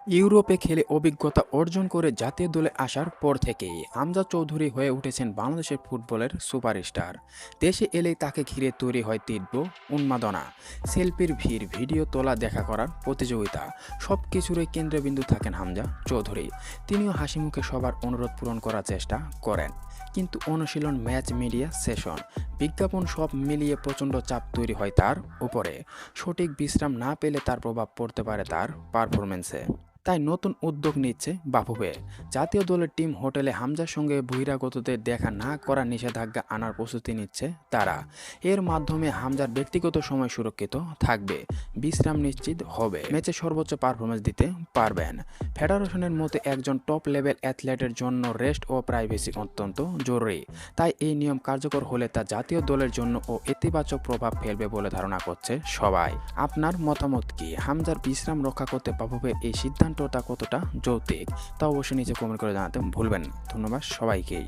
ইউরোপে খেলে অভিজ্ঞতা অর্জন করে জাতীয় দলে আসার পর থেকেই হামজা চৌধুরী হয়ে উঠেছেন বাংলাদেশের ফুটবলের সুপারস্টার। দেশে এলেই তাকে ঘিরে তৈরি হয় তীব্র উন্মাদনা, সেলফির ভিড়, ভিডিও তোলা, দেখা করার প্রতিযোগিতা, সব কিছুরই কেন্দ্রবিন্দু থাকেন হামজা চৌধুরী। তিনিও হাসিমুখে সবার অনুরোধ পূরণ করার চেষ্টা করেন, কিন্তু অনুশীলন, ম্যাচ, মিডিয়া সেশন, বিজ্ঞাপন সব মিলিয়ে প্রচণ্ড চাপ তৈরি হয় তার উপরে। সঠিক বিশ্রাম না পেলে তার প্রভাব পড়তে পারে তার পারফরমেন্সে। তাই নতুন উদ্যোগ নিচ্ছে বাফুফে। জাতীয় দলের টিম হোটেলে হামজার সঙ্গে বহিরাগতদের দেখা না করার নিষেধাজ্ঞা আনার প্রস্তুতি নিচ্ছে তারা। এর মাধ্যমে হামজার ব্যক্তিগত সময় সুরক্ষিত থাকবে, বিশ্রাম নিশ্চিত হবে, ম্যাচে সর্বোচ্চ পারফরমেন্স দিতে পারবেন। ফেডারেশনের মতে একজন টপ লেভেল অ্যাথলেটের জন্য রেস্ট ও প্রাইভেসি অত্যন্ত জরুরি। তাই এই নিয়ম কার্যকর হলে তা জাতীয় দলের জন্য ও ইতিবাচক প্রভাব ফেলবে বলে ধারণা করছে সবাই। আপনার মতামত কি? হামজার বিশ্রাম রক্ষা করতে বাফুফের এই সিদ্ধান্তটা কতটা যৌক্তিক তা অবশ্যই নিচে কমেন্ট করে জানাতে ভুলবেন না। ধন্যবাদ সবাইকেই।